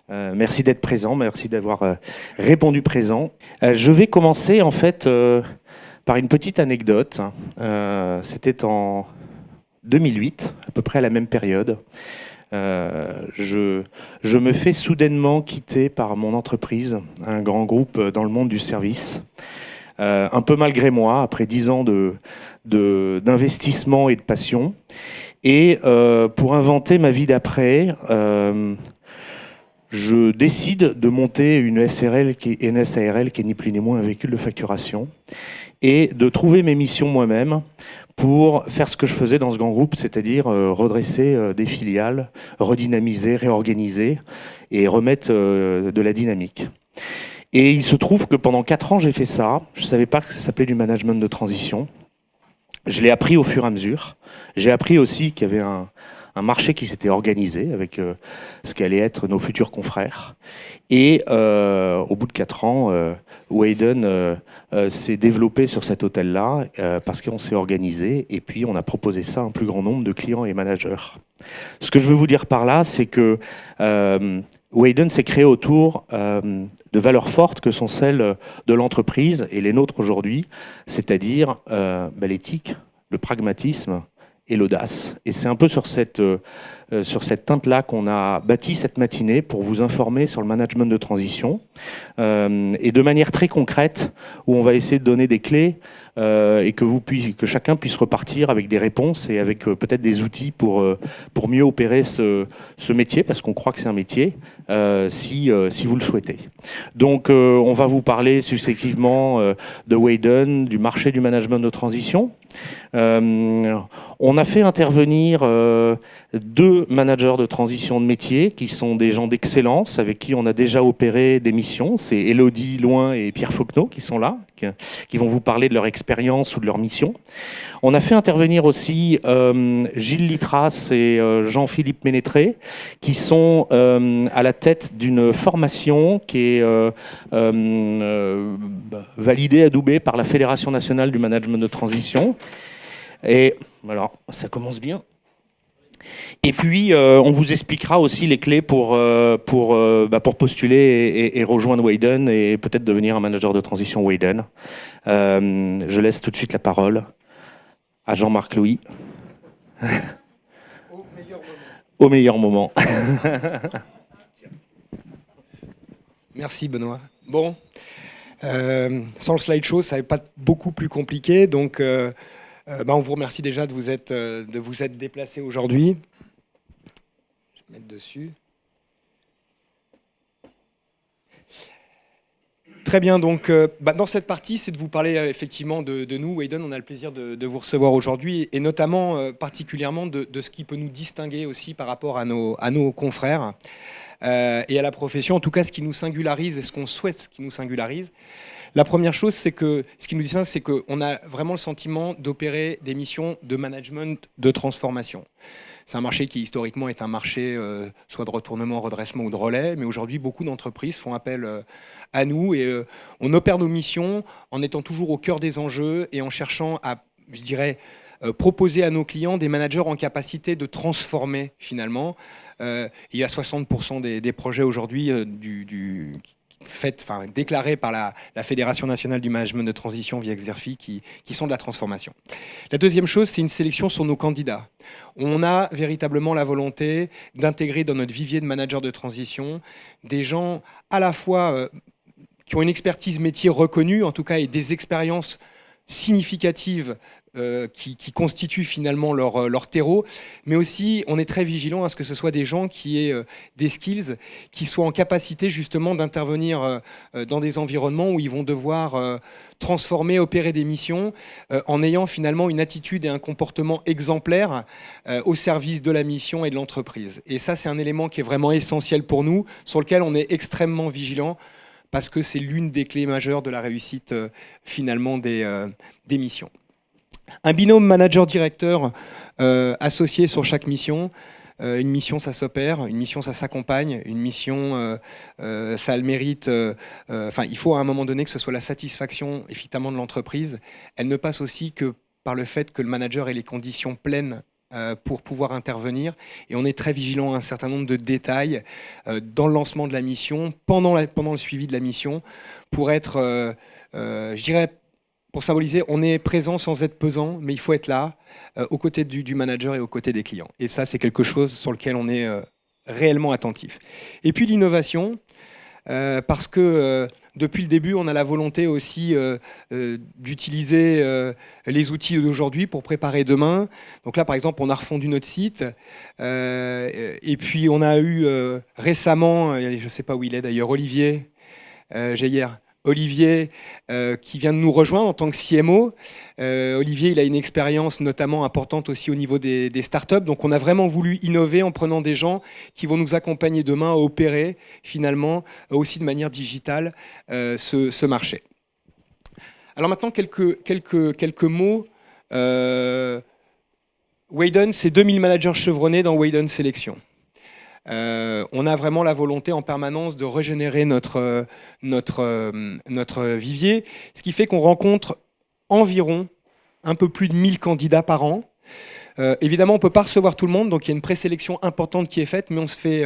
Merci d'être présent, merci d'avoir répondu présent. Je vais commencer en fait par une petite anecdote. C'était en 2008, à peu près à la même période. Je me fais soudainement quitter par mon entreprise, un grand groupe dans le monde du service. Un peu malgré moi, après 10 ans d'investissement et de passion. Et pour inventer ma vie d'après, je décide de monter une SARL qui est ni plus ni moins un véhicule de facturation et de trouver mes missions moi-même pour faire ce que je faisais dans ce grand groupe, c'est-à-dire redresser des filiales, redynamiser, réorganiser et remettre de la dynamique. Et il se trouve que pendant 4 ans, j'ai fait ça. Je ne savais pas que ça s'appelait du management de transition. Je l'ai appris au fur et à mesure. J'ai appris aussi qu'il y avait un marché qui s'était organisé avec ce qu'allaient être nos futurs confrères. Et au bout de 4 ans, Wayden s'est développé sur cet hôtel-là parce qu'on s'est organisé et puis on a proposé ça à un plus grand nombre de clients et managers. Ce que je veux vous dire par là, c'est que Wayden s'est créé autour de valeurs fortes que sont celles de l'entreprise et les nôtres aujourd'hui, c'est-à-dire l'éthique, le pragmatisme et l'audace. Et c'est un peu sur cette teinte-là qu'on a bâti cette matinée pour vous informer sur le management de transition et de manière très concrète où on va essayer de donner des clés et que chacun puisse repartir avec des réponses et avec peut-être des outils pour mieux opérer ce métier, parce qu'on croit que c'est un métier, si vous le souhaitez. Donc on va vous parler successivement de Wayden, du marché du management de transition. On a fait intervenir 2 managers de transition de métier qui sont des gens d'excellence avec qui on a déjà opéré des missions. C'est Élodie Loin et Pierre Fauquenot qui sont là, qui vont vous parler de leur expérience ou de leur mission. On a fait intervenir aussi Gilles Litras et Jean-Philippe Ménétré qui sont à la tête d'une formation qui est validée, adoubée par la Fédération nationale du management de transition. Et alors, ça commence bien. Et puis, on vous expliquera aussi les clés pour postuler et rejoindre Wayden et peut-être devenir un manager de transition Wayden. Je laisse tout de suite la parole à Jean-Marc Louis. Au meilleur moment. Merci Benoît. Bon, sans le slideshow, ça n'est pas beaucoup plus compliqué. Donc, on vous remercie déjà de vous être déplacé aujourd'hui. Je vais mettre dessus. Très bien, donc dans cette partie, c'est de vous parler effectivement de nous, Wayden. On a le plaisir de vous recevoir aujourd'hui et notamment particulièrement de ce qui peut nous distinguer aussi par rapport à nos confrères et à la profession, en tout cas ce qui nous singularise et ce qu'on souhaite ce qui nous singularise. La première chose, c'est que ce qui nous distingue, c'est qu'on a vraiment le sentiment d'opérer des missions de management de transformation. C'est un marché qui historiquement est un marché soit de retournement, redressement ou de relais, mais aujourd'hui beaucoup d'entreprises font appel à nous et on opère nos missions en étant toujours au cœur des enjeux et en cherchant à, je dirais, proposer à nos clients des managers en capacité de transformer finalement. Il y a 60% des projets aujourd'hui déclarés par la Fédération nationale du management de transition via Exerfi qui sont de la transformation. La deuxième chose, c'est une sélection sur nos candidats. On a véritablement la volonté d'intégrer dans notre vivier de managers de transition des gens à la fois qui ont une expertise métier reconnue, en tout cas, et des expériences significatives qui constituent finalement leur terreau, mais aussi on est très vigilant à ce que ce soit des gens qui aient des skills, qui soient en capacité justement d'intervenir dans des environnements où ils vont devoir transformer, opérer des missions en ayant finalement une attitude et un comportement exemplaire au service de la mission et de l'entreprise. Et ça, c'est un élément qui est vraiment essentiel pour nous, sur lequel on est extrêmement vigilant, parce que c'est l'une des clés majeures de la réussite finalement des missions. Un binôme manager-directeur associé sur chaque mission. Une mission, ça s'opère. Une mission, ça s'accompagne. Une mission, ça a le mérite. Il faut à un moment donné que ce soit la satisfaction, effectivement, de l'entreprise. Elle ne passe aussi que par le fait que le manager ait les conditions pleines pour pouvoir intervenir. Et on est très vigilant à un certain nombre de détails dans le lancement de la mission, pendant le suivi de la mission, pour être, je dirais, pour symboliser, on est présent sans être pesant, mais il faut être là, aux côtés du manager et aux côtés des clients. Et ça, c'est quelque chose sur lequel on est réellement attentif. Et puis l'innovation, parce que depuis le début, on a la volonté aussi d'utiliser les outils d'aujourd'hui pour préparer demain. Donc là, par exemple, on a refondu notre site. Et puis, on a eu récemment, je ne sais pas où il est d'ailleurs, Olivier Geyer, Olivier, qui vient de nous rejoindre en tant que CMO. Olivier, il a une expérience notamment importante aussi au niveau des startups. Donc, on a vraiment voulu innover en prenant des gens qui vont nous accompagner demain à opérer, finalement, aussi de manière digitale, ce marché. Alors maintenant, quelques mots. Wayden, c'est 2000 managers chevronnés dans Wayden Sélection. On a vraiment la volonté en permanence de régénérer notre vivier, ce qui fait qu'on rencontre environ un peu plus de 1000 candidats par an. Évidemment, on ne peut pas recevoir tout le monde, donc il y a une présélection importante qui est faite, mais on se fait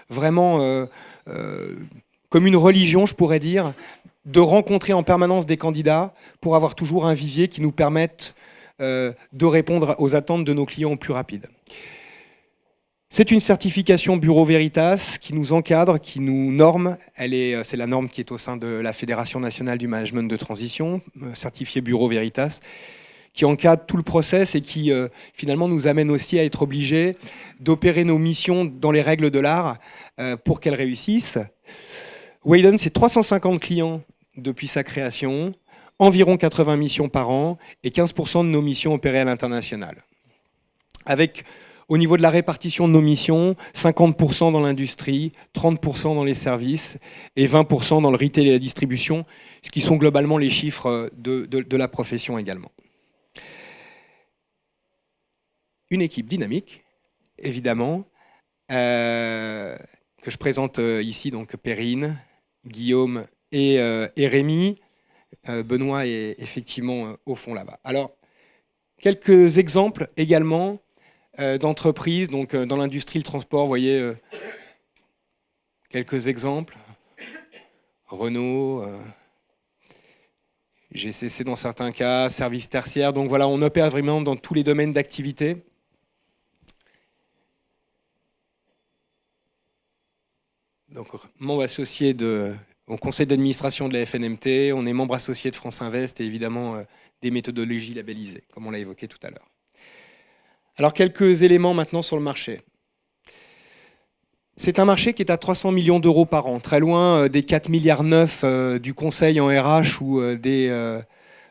vraiment comme une religion, je pourrais dire, de rencontrer en permanence des candidats pour avoir toujours un vivier qui nous permette de répondre aux attentes de nos clients au plus rapide. C'est une certification Bureau Veritas qui nous encadre, qui nous norme. C'est la norme qui est au sein de la Fédération nationale du management de transition, certifiée Bureau Veritas, qui encadre tout le process et qui finalement nous amène aussi à être obligés d'opérer nos missions dans les règles de l'art pour qu'elles réussissent. Wayden, c'est 350 clients depuis sa création, environ 80 missions par an et 15% de nos missions opérées à l'international. Avec au niveau de la répartition de nos missions, 50% dans l'industrie, 30% dans les services et 20% dans le retail et la distribution, ce qui sont globalement les chiffres de la profession également. Une équipe dynamique, évidemment, que je présente ici, donc Perrine, Guillaume et Rémi. Benoît est effectivement au fond là-bas. Alors, quelques exemples également d'entreprises, donc dans l'industrie, le transport, vous voyez quelques exemples. Renault, GCC dans certains cas, services tertiaires. Donc voilà, on opère vraiment dans tous les domaines d'activité. Donc, membre associé au conseil d'administration de la FNMT, on est membre associé de France Invest et évidemment des méthodologies labellisées, comme on l'a évoqué tout à l'heure. Alors, quelques éléments maintenant sur le marché. C'est un marché qui est à 300 millions d'euros par an, très loin des 4,9 milliards du conseil en RH ou des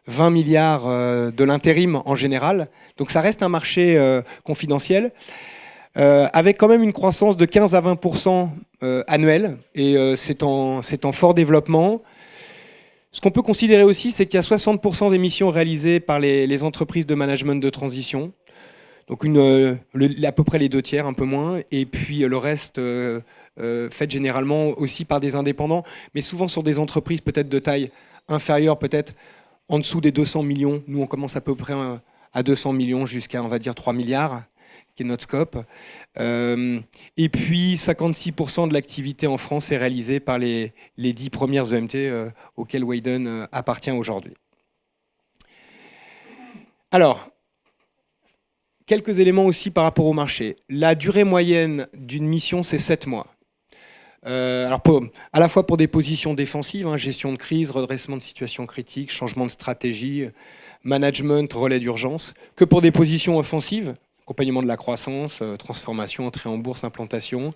20 milliards de l'intérim en général. Donc ça reste un marché confidentiel, avec quand même une croissance de 15 à 20% annuelle, et c'est en fort développement. Ce qu'on peut considérer aussi, c'est qu'il y a 60% d'émissions réalisées par les entreprises de management de transition. Donc à peu près les 2/3, un peu moins, et puis le reste fait généralement aussi par des indépendants, mais souvent sur des entreprises peut-être de taille inférieure, peut-être en dessous des 200 millions. Nous, on commence à peu près à 200 millions jusqu'à, on va dire, 3 milliards, qui est notre scope. Et puis 56% de l'activité en France est réalisée par les 10 premières EMT auxquelles Wayden appartient aujourd'hui. Alors, quelques éléments aussi par rapport au marché. La durée moyenne d'une mission, c'est 7 mois. Alors à la fois pour des positions défensives, gestion de crise, redressement de situation critique, changement de stratégie, management, relais d'urgence, que pour des positions offensives, accompagnement de la croissance, transformation, entrée en bourse, implantation.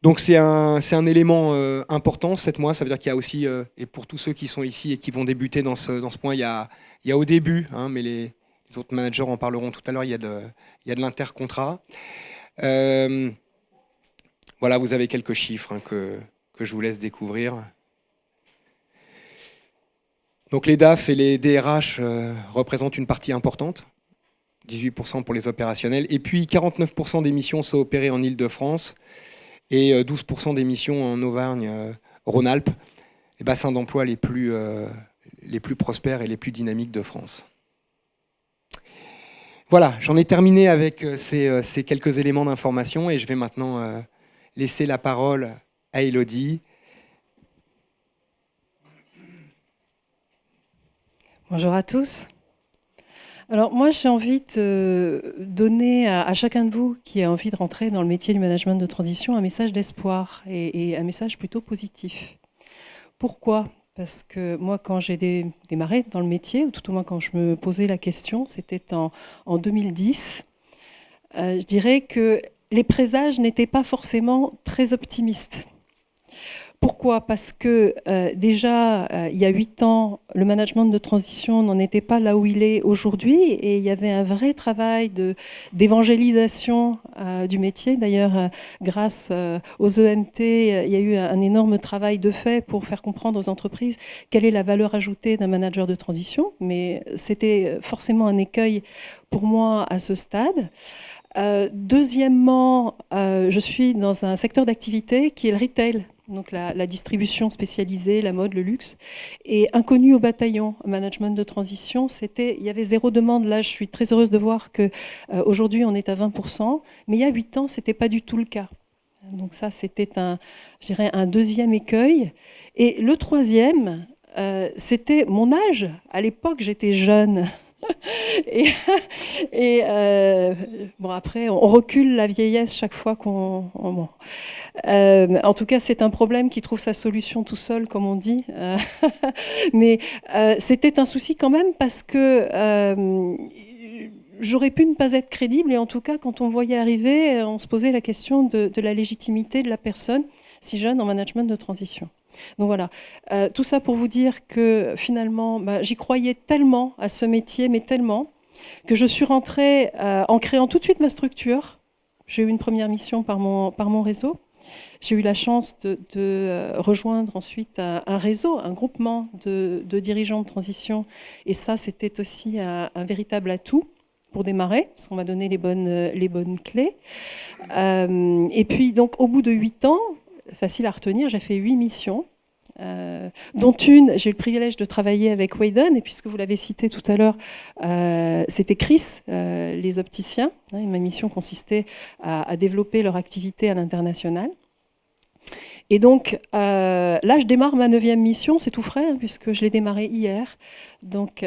Donc c'est un élément important, 7 mois, ça veut dire qu'il y a aussi, et pour tous ceux qui sont ici et qui vont débuter dans ce point, il y a au début, mais les autres managers en parleront tout à l'heure, il y a de l'intercontrat. Voilà, vous avez quelques chiffres que je vous laisse découvrir. Donc les DAF et les DRH représentent une partie importante, 18% pour les opérationnels, et puis 49% des missions sont opérées en Île-de-France et 12% des missions en Auvergne-Rhône-Alpes, les bassins d'emploi les plus prospères et les plus dynamiques de France. Voilà, j'en ai terminé avec ces quelques éléments d'information et je vais maintenant laisser la parole à Élodie. Bonjour à tous. Alors moi, j'ai envie de donner à chacun de vous qui a envie de rentrer dans le métier du management de transition un message d'espoir et un message plutôt positif. Pourquoi ? Parce que moi, quand j'ai démarré dans le métier, ou tout au moins quand je me posais la question, c'était en 2010, je dirais que les présages n'étaient pas forcément très optimistes. Pourquoi ? Parce que déjà, il y a 8 ans, le management de transition n'en était pas là où il est aujourd'hui et il y avait un vrai travail d'évangélisation du métier. D'ailleurs, grâce aux EMT, il y a eu un énorme travail de fait pour faire comprendre aux entreprises quelle est la valeur ajoutée d'un manager de transition. Mais c'était forcément un écueil pour moi à ce stade. Deuxièmement, je suis dans un secteur d'activité qui est le retail. Donc la distribution spécialisée, la mode, le luxe, et inconnu au bataillon. Management de transition, il y avait 0 demande. Là, je suis très heureuse de voir qu'aujourd'hui, on est à 20%, mais il y a 8 ans, ce n'était pas du tout le cas. Donc ça, c'était je dirais, un deuxième écueil. Et le troisième, c'était mon âge. À l'époque, j'étais jeune. et bon, après, on recule la vieillesse chaque fois qu'on... Bon. En tout cas, c'est un problème qui trouve sa solution tout seul, comme on dit. Mais c'était un souci quand même parce que j'aurais pu ne pas être crédible. Et en tout cas, quand on voyait arriver, on se posait la question de la légitimité de la personne si jeune en management de transition. Donc voilà, tout ça pour vous dire que finalement, j'y croyais tellement à ce métier, mais tellement, que je suis rentrée en créant tout de suite ma structure. J'ai eu une première mission par mon réseau. J'ai eu la chance de rejoindre ensuite un réseau, un groupement de dirigeants de transition. Et ça, c'était aussi un véritable atout pour démarrer, parce qu'on m'a donné les bonnes clés. Et puis, donc, au bout de 8 ans, facile à retenir, j'ai fait 8 missions. Dont une, j'ai eu le privilège de travailler avec Weydon, et puisque vous l'avez cité tout à l'heure, c'était Chris, les opticiens. Ma mission consistait à développer leur activité à l'international. Et donc, là, je démarre ma 9e mission, c'est tout frais, puisque je l'ai démarrée hier. Donc,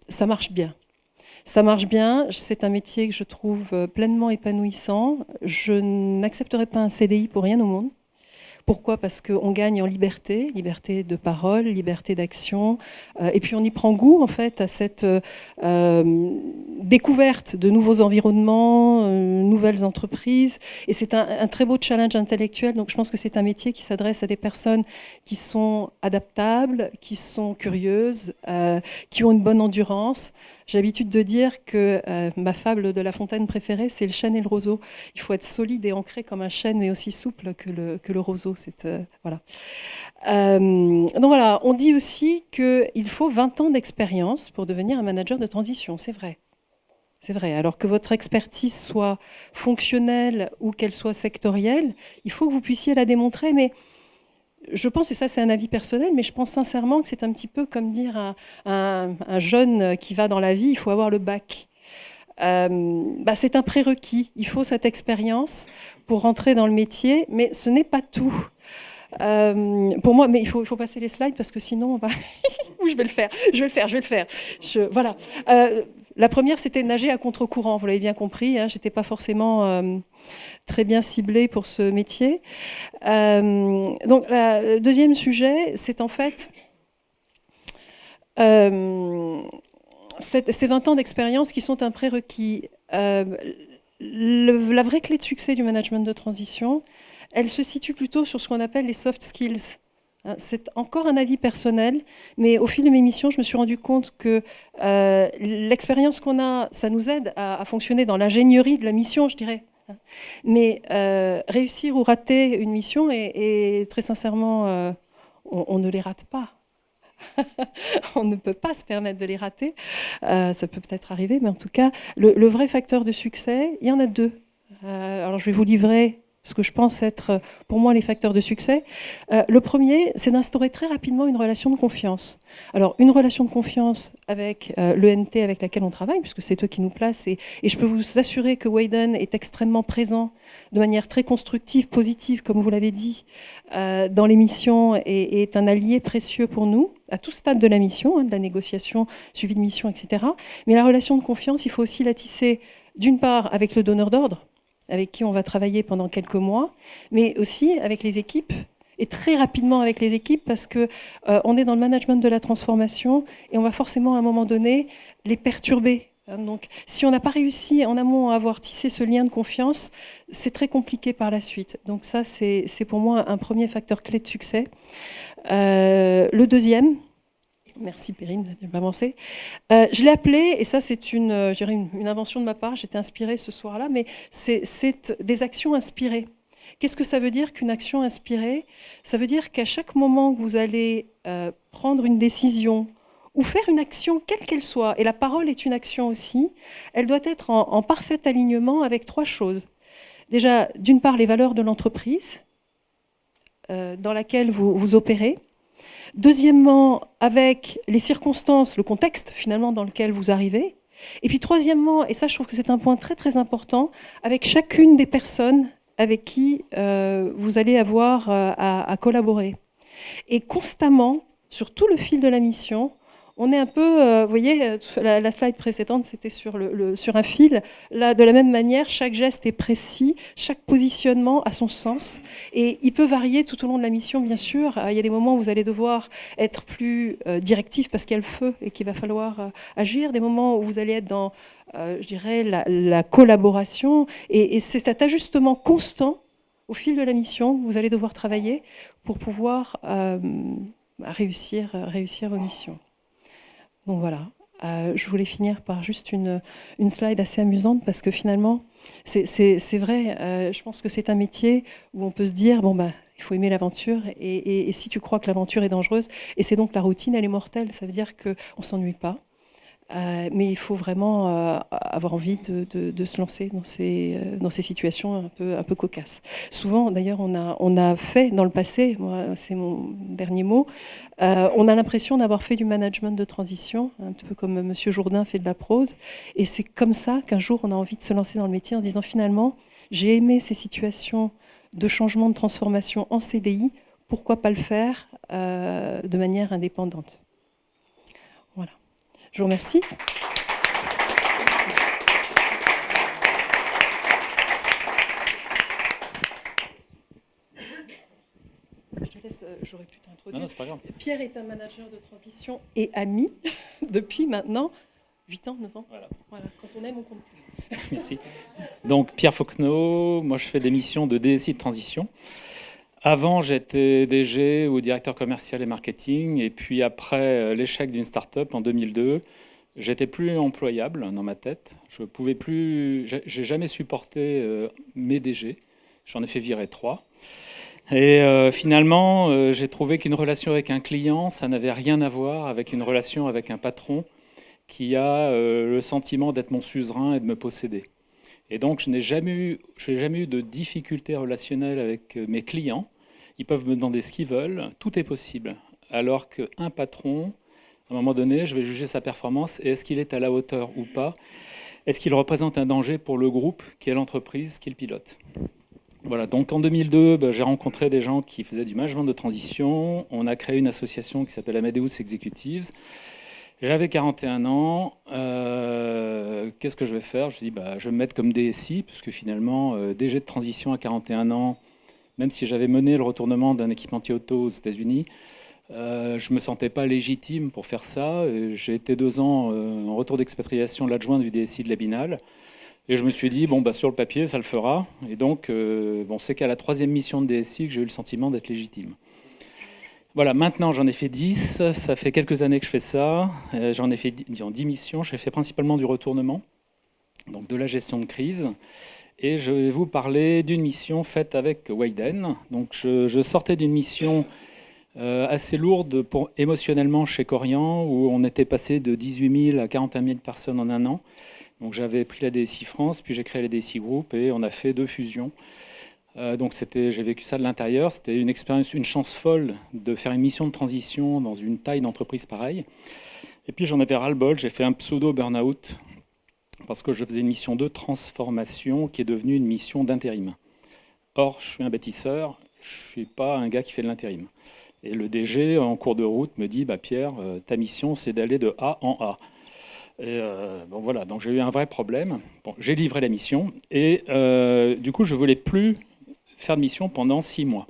ça marche bien. Ça marche bien, c'est un métier que je trouve pleinement épanouissant. Je n'accepterai pas un CDI pour rien au monde. Pourquoi ? Parce qu'on gagne en liberté, liberté de parole, liberté d'action, et puis on y prend goût en fait à cette découverte de nouveaux environnements, nouvelles entreprises, et c'est un très beau challenge intellectuel. Donc je pense que c'est un métier qui s'adresse à des personnes qui sont adaptables, qui sont curieuses, qui ont une bonne endurance. J'ai l'habitude de dire que ma fable de La Fontaine préférée, c'est le chêne et le roseau. Il faut être solide et ancré comme un chêne, mais aussi souple que le roseau. Voilà. Donc voilà, on dit aussi qu'il faut 20 ans d'expérience pour devenir un manager de transition. C'est vrai. C'est vrai. Alors que votre expertise soit fonctionnelle ou qu'elle soit sectorielle, il faut que vous puissiez la démontrer. Mais je pense, et ça c'est un avis personnel, mais je pense sincèrement que c'est un petit peu comme dire à un jeune qui va dans la vie, il faut avoir le bac. C'est un prérequis, il faut cette expérience pour rentrer dans le métier, mais ce n'est pas tout. Pour moi, mais il faut passer les slides parce que sinon, oui, je vais le faire. Voilà. La première, c'était nager à contre-courant, vous l'avez bien compris, hein, je n'étais pas forcément très bien ciblée pour ce métier. Donc, le deuxième sujet, c'est en fait ces 20 ans d'expérience qui sont un prérequis. La vraie clé de succès du management de transition, elle se situe plutôt sur ce qu'on appelle les soft skills. C'est encore un avis personnel, mais au fil de mes missions, je me suis rendu compte que l'expérience qu'on a, ça nous aide à fonctionner dans l'ingénierie de la mission, je dirais. Mais réussir ou rater une mission, et très sincèrement, on ne les rate pas. On ne peut pas se permettre de les rater. Ça peut peut-être arriver, mais en tout cas, le vrai facteur de succès, il y en a 2. Alors je vais vous livrer ce que je pense être pour moi les facteurs de succès. Le premier, c'est d'instaurer très rapidement une relation de confiance. Alors, une relation de confiance avec l'ENT avec laquelle on travaille, puisque c'est eux qui nous placent, et je peux vous assurer que Wayden est extrêmement présent de manière très constructive, positive, comme vous l'avez dit, dans les missions, et est un allié précieux pour nous, à tout stade de la mission, de la négociation, suivi de mission, etc. Mais la relation de confiance, il faut aussi la tisser, d'une part, avec le donneur d'ordre, avec qui on va travailler pendant quelques mois, mais aussi avec les équipes, et très rapidement avec les équipes, parce qu'on est dans le management de la transformation, et on va forcément, à un moment donné, les perturber. Donc, si on n'a pas réussi en amont à avoir tissé ce lien de confiance, c'est très compliqué par la suite. Donc ça, c'est pour moi un premier facteur clé de succès. Le deuxième, merci Perrine de m'avancer. Je l'ai appelé, et ça c'est une invention de ma part, j'étais inspirée ce soir-là, mais c'est des actions inspirées. Qu'est-ce que ça veut dire qu'une action inspirée? Ça veut dire qu'à chaque moment que vous allez prendre une décision ou faire une action quelle qu'elle soit, et la parole est une action aussi, elle doit être en parfait alignement avec trois choses. Déjà, d'une part, les valeurs de l'entreprise dans laquelle vous opérez. Deuxièmement, avec les circonstances, le contexte finalement dans lequel vous arrivez. Et puis troisièmement, et ça je trouve que c'est un point très très important, avec chacune des personnes avec qui vous allez avoir à collaborer. Et constamment, sur tout le fil de la mission, on est un peu, vous voyez, la slide précédente, c'était sur un fil. Là, de la même manière, chaque geste est précis, chaque positionnement a son sens. Et il peut varier tout au long de la mission, bien sûr. Il y a des moments où vous allez devoir être plus directif parce qu'il y a le feu et qu'il va falloir agir. Des moments où vous allez être dans, je dirais, la collaboration. Et c'est cet ajustement constant au fil de la mission que vous allez devoir travailler pour pouvoir réussir vos missions. Donc voilà, je voulais finir par juste une slide assez amusante parce que finalement, c'est vrai, je pense que c'est un métier où on peut se dire, bon bah, il faut aimer l'aventure et si tu crois que l'aventure est dangereuse, et c'est donc la routine, elle est mortelle, ça veut dire qu'on ne s'ennuie pas. Mais il faut vraiment avoir envie de se lancer dans ces situations un peu cocasses. Souvent, d'ailleurs, on a fait dans le passé, moi, c'est mon dernier mot, on a l'impression d'avoir fait du management de transition, un peu comme Monsieur Jourdain fait de la prose, et c'est comme ça qu'un jour on a envie de se lancer dans le métier en se disant finalement, j'ai aimé ces situations de changement, de transformation en CDI, pourquoi pas le faire de manière indépendante. Voilà. Je vous remercie. Je te laisse, j'aurais pu t'introduire. Non, c'est pas grave. Pierre est un manager de transition et ami depuis maintenant 8 ans, 9 ans. Voilà. Quand on aime, on compte plus. Merci. Donc, Pierre Fauquenot, moi je fais des missions de DSI de transition. Avant, j'étais DG ou directeur commercial et marketing. Et puis après l'échec d'une start-up en 2002, j'étais plus employable dans ma tête. Je pouvais plus. J'ai jamais supporté mes DG. J'en ai fait virer 3. Et finalement, j'ai trouvé qu'une relation avec un client, ça n'avait rien à voir avec une relation avec un patron qui a le sentiment d'être mon suzerain et de me posséder. Et donc, je n'ai jamais eu de difficultés relationnelles avec mes clients. Ils peuvent me demander ce qu'ils veulent, tout est possible. Alors qu'un patron, à un moment donné, je vais juger sa performance et est-ce qu'il est à la hauteur ou pas? Est-ce qu'il représente un danger pour le groupe qui est l'entreprise qu'il pilote? Voilà, donc en 2002, j'ai rencontré des gens qui faisaient du management de transition. On a créé une association qui s'appelle Amadeus Executives. J'avais 41 ans. Qu'est-ce que je vais faire? Je dis, je vais me mettre comme DSI, puisque finalement, DG de transition à 41 ans, même si j'avais mené le retournement d'un équipementier auto aux États-Unis, je ne me sentais pas légitime pour faire ça. J'ai été 2 ans en retour d'expatriation l'adjoint du DSI de la Binale. Et je me suis dit, sur le papier, ça le fera. Et donc, c'est qu'à la 3e mission de DSI que j'ai eu le sentiment d'être légitime. Voilà, maintenant j'en ai fait 10, ça fait quelques années que je fais ça. J'en ai fait 10 missions, j'ai fait principalement du retournement, donc de la gestion de crise. Et je vais vous parler d'une mission faite avec Wayden. Donc je sortais d'une mission assez lourde émotionnellement chez Corian, où on était passé de 18 000 à 41 000 personnes en un an. Donc j'avais pris la DSI France, puis j'ai créé la DSI Group et on a fait 2 fusions. Donc j'ai vécu ça de l'intérieur. C'était une expérience, une chance folle de faire une mission de transition dans une taille d'entreprise pareille. Et puis j'en avais ras-le-bol, j'ai fait un pseudo burn-out parce que je faisais une mission de transformation qui est devenue une mission d'intérim. Or, je suis un bâtisseur, je ne suis pas un gars qui fait de l'intérim. Et le DG, en cours de route, me dit Pierre, ta mission, c'est d'aller de A en A. Et bon, voilà, donc j'ai eu un vrai problème. Bon, j'ai livré la mission et du coup, je ne voulais plus faire de mission pendant 6 mois.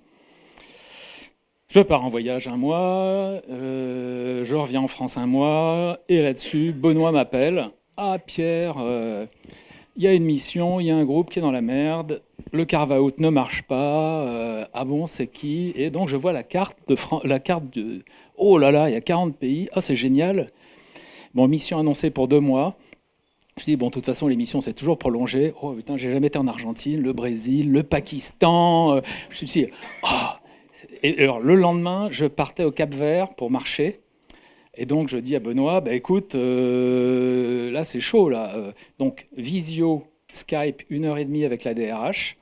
Je pars en voyage 1 mois, je reviens en France 1 mois, et là-dessus, Benoît m'appelle. Ah Pierre, il y a une mission, il y a un groupe qui est dans la merde, le carve-out ne marche pas, ah bon, c'est qui? Et donc je vois la carte de oh là là, il y a 40 pays, ah c'est génial. Bon, mission annoncée pour 2 mois. Je me suis dit, bon, de toute façon, l'émission s'est toujours prolongée. Oh putain, j'ai jamais été en Argentine, le Brésil, le Pakistan. Je me suis dit, oh. Et alors, le lendemain, je partais au Cap-Vert pour marcher. Et donc, je dis à Benoît, écoute, là, c'est chaud, là. Donc, visio, Skype, 1h30 avec la DRH.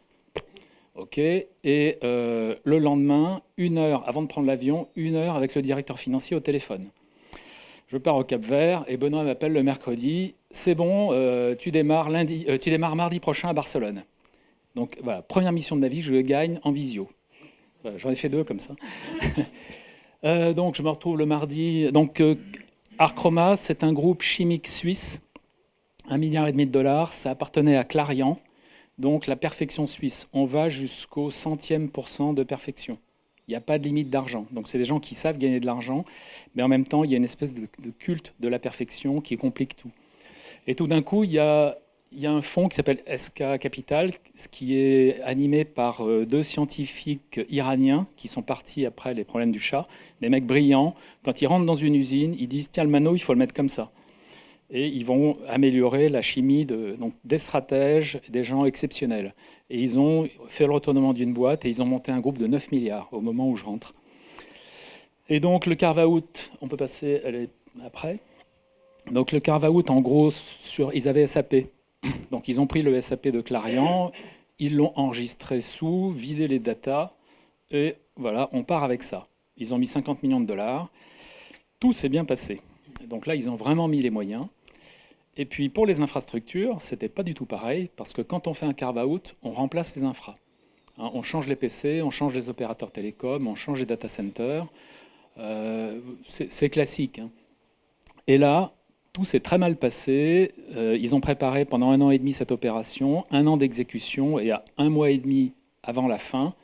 OK. Et le lendemain, 1 heure avant de prendre l'avion, 1 heure avec le directeur financier au téléphone. Je pars au Cap-Vert et Benoît m'appelle le mercredi. C'est bon, tu démarres mardi prochain à Barcelone. Donc voilà, première mission de ma vie, je gagne en visio. Voilà, j'en ai fait 2 comme ça. Donc je me retrouve le mardi. Donc Archroma, c'est un groupe chimique suisse, 1,5 milliard de dollars. Ça appartenait à Clariant. Donc la perfection suisse, on va jusqu'au centième % de perfection. Il n'y a pas de limite d'argent. Donc c'est des gens qui savent gagner de l'argent, mais en même temps, il y a une espèce de culte de la perfection qui complique tout. Et tout d'un coup, il y a un fonds qui s'appelle SK Capital, qui est animé par 2 scientifiques iraniens qui sont partis après les problèmes du Shah, des mecs brillants. Quand ils rentrent dans une usine, ils disent « Tiens, le mano, il faut le mettre comme ça ». Et ils vont améliorer la chimie donc des stratèges, des gens exceptionnels. Et ils ont fait le retournement d'une boîte et ils ont monté un groupe de 9 milliards au moment où je rentre. Et donc le carve-out, on peut passer après. Donc le carve-out, en gros, ils avaient SAP. Donc ils ont pris le SAP de Clariant, ils l'ont enregistré sous, vidé les datas, et voilà, on part avec ça. Ils ont mis 50 millions de dollars. Tout s'est bien passé. Donc là, ils ont vraiment mis les moyens. Et puis pour les infrastructures, c'était pas du tout pareil, parce que quand on fait un carve-out, on remplace les infras. Hein, on change les PC, on change les opérateurs télécoms, on change les data centers. C'est classique. Hein. Et là, tout s'est très mal passé. Ils ont préparé pendant 1 an et demi cette opération, 1 an d'exécution, et à 1 mois et demi avant la fin,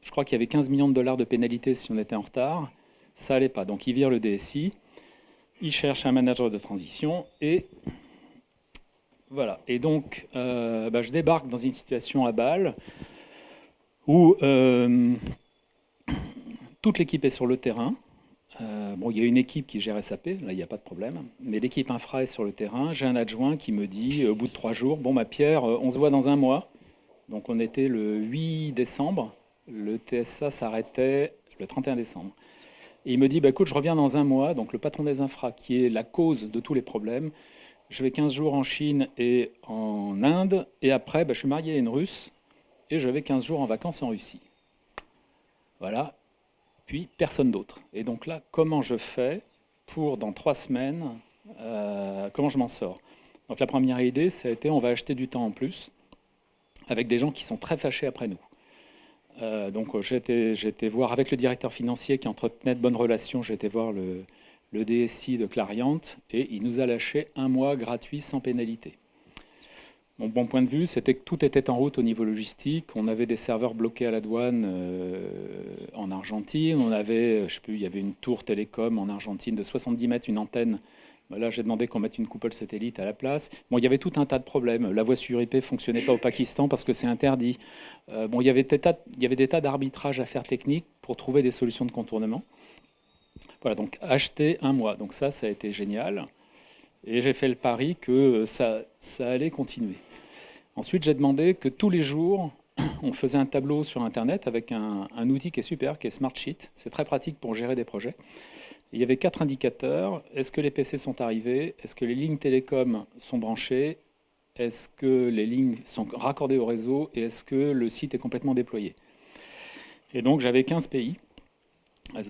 je crois qu'il y avait 15 millions de dollars de pénalité si on était en retard. Ça allait pas. Donc ils virent le DSI. Ils cherchent un manager de transition et voilà. Et donc, je débarque dans une situation à Bâle où toute l'équipe est sur le terrain. Il y a une équipe qui gère SAP, là il n'y a pas de problème, mais l'équipe infra est sur le terrain. J'ai un adjoint qui me dit au bout de 3 jours, Pierre, on se voit dans 1 mois. Donc on était le 8 décembre, le TSA s'arrêtait le 31 décembre. Et il me dit, écoute, je reviens dans 1 mois, donc le patron des infras, qui est la cause de tous les problèmes, je vais 15 jours en Chine et en Inde, et après, je suis marié à une Russe, et je vais 15 jours en vacances en Russie. Voilà, puis personne d'autre. Et donc là, comment je fais pour, dans 3 semaines, comment je m'en sors? Donc la première idée, ça a été, on va acheter du temps en plus, avec des gens qui sont très fâchés après nous. Donc j'ai été voir avec le directeur financier qui entretenait de bonnes relations, j'ai été voir le DSI de Clariant et il nous a lâché 1 mois gratuit sans pénalité. Mon bon point de vue, c'était que tout était en route au niveau logistique. On avait des serveurs bloqués à la douane en Argentine. On avait, il y avait une tour télécom en Argentine de 70 mètres, une antenne. Là, j'ai demandé qu'on mette une coupole satellite à la place. Il y avait tout un tas de problèmes. La voie sur IP ne fonctionnait pas au Pakistan parce que c'est interdit. Il y avait des tas d'arbitrages à faire techniques pour trouver des solutions de contournement. Voilà, donc acheter 1 mois. Donc ça a été génial. Et j'ai fait le pari que ça allait continuer. Ensuite, j'ai demandé que tous les jours, on faisait un tableau sur Internet avec un outil qui est super, qui est Smartsheet. C'est très pratique pour gérer des projets. Il y avait 4 indicateurs. Est-ce que les PC sont arrivés? Est-ce que les lignes télécom sont branchées? est-ce que les lignes sont raccordées au réseau et est-ce que le site est complètement déployé. Et donc j'avais 15 pays,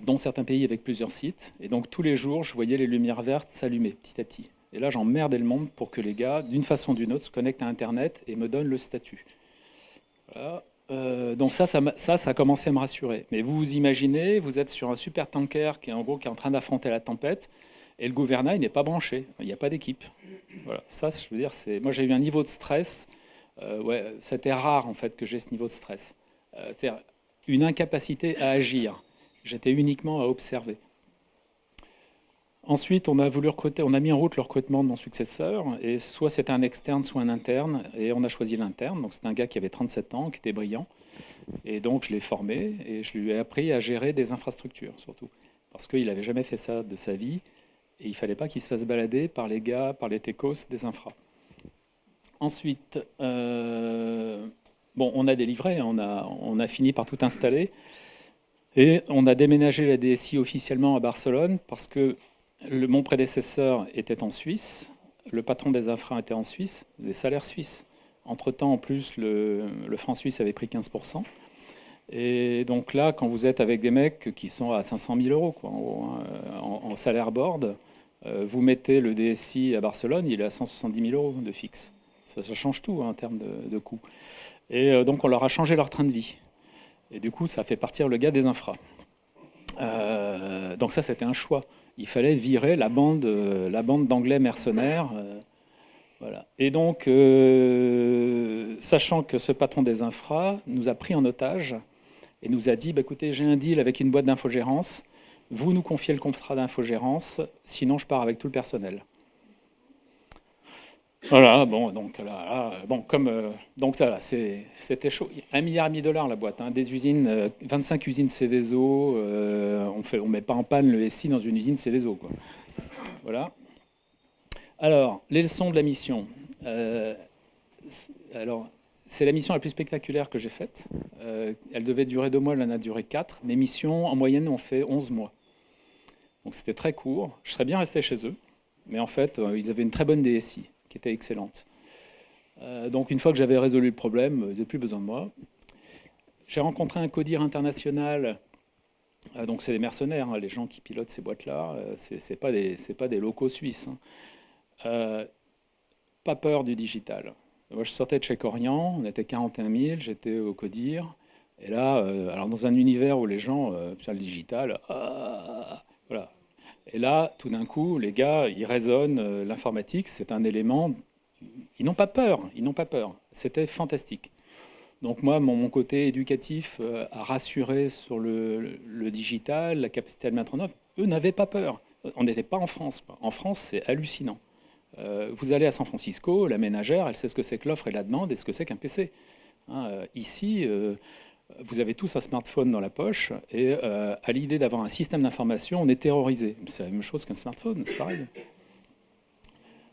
dont certains pays avec plusieurs sites. Et donc tous les jours, je voyais les lumières vertes s'allumer petit à petit. Et là, j'emmerdais le monde pour que les gars, d'une façon ou d'une autre, se connectent à Internet et me donnent le statut. Voilà. Donc ça a commencé à me rassurer. Mais vous imaginez, vous êtes sur un super tanker qui est en train d'affronter la tempête et le gouvernail n'est pas branché. Il n'y a pas d'équipe. Voilà. Ça, je veux dire, moi j'ai eu un niveau de stress. C'était rare en fait que j'ai ce niveau de stress. C'est-à-dire une incapacité à agir. J'étais uniquement à observer. Ensuite, on a mis en route le recrutement de mon successeur, et soit c'était un externe, soit un interne, et on a choisi l'interne. Donc c'est un gars qui avait 37 ans, qui était brillant, et donc je l'ai formé, et je lui ai appris à gérer des infrastructures, surtout, parce qu'il n'avait jamais fait ça de sa vie, et il ne fallait pas qu'il se fasse balader par les gars, par les techos des infras. Ensuite, on a délivré, on a fini par tout installer, et on a déménagé la DSI officiellement à Barcelone, parce que mon prédécesseur était en Suisse, le patron des infras était en Suisse, des salaires suisses. Entre-temps, en plus, le franc suisse avait pris 15%. Et donc là, quand vous êtes avec des mecs qui sont à 500 000 euros quoi, en salaire board, vous mettez le DSI à Barcelone, il est à 170 000 euros de fixe. Ça change tout en termes de coûts. Et donc on leur a changé leur train de vie. Et du coup, ça fait partir le gars des infras. Donc ça, c'était un choix. Il fallait virer la bande d'anglais mercenaires. Voilà. Et donc, sachant que ce patron des infras nous a pris en otage et nous a dit, écoutez, j'ai un deal avec une boîte d'infogérance, vous nous confiez le contrat d'infogérance, sinon je pars avec tout le personnel. Voilà, donc c'était chaud. 1,5 milliard la boîte, hein, des usines, 25 usines Céveso, on met pas en panne le SI dans une usine Céveso, quoi. Voilà. Alors, les leçons de la mission. C'est la mission la plus spectaculaire que j'ai faite. Elle devait durer 2 mois, elle en a duré 4. Mes missions, en moyenne, ont fait 11 mois. Donc c'était très court. Je serais bien resté chez eux, mais en fait, ils avaient une très bonne DSI qui était excellente. Donc une fois que j'avais résolu le problème, ils n'avaient plus besoin de moi. J'ai rencontré un codir international, donc c'est des mercenaires, hein, les gens qui pilotent ces boîtes-là, c'est pas des locaux suisses. Hein. Pas peur du digital. Moi, je sortais de chez Corian, on était 41 000, j'étais au codir, et là, alors dans un univers où les gens, le digital, voilà. Et là, tout d'un coup, les gars, ils raisonnent, l'informatique, c'est un élément... Ils n'ont pas peur, C'était fantastique. Donc moi, mon côté éducatif a rassuré sur le digital, la capacité à le mettre en œuvre. Eux n'avaient pas peur. On n'était pas en France. En France, c'est hallucinant. Vous allez à San Francisco, la ménagère, elle sait ce que c'est que l'offre et la demande et ce que c'est qu'un PC. Ici... vous avez tous un smartphone dans la poche et à l'idée d'avoir un système d'information, on est terrorisé. C'est la même chose qu'un smartphone, c'est pareil.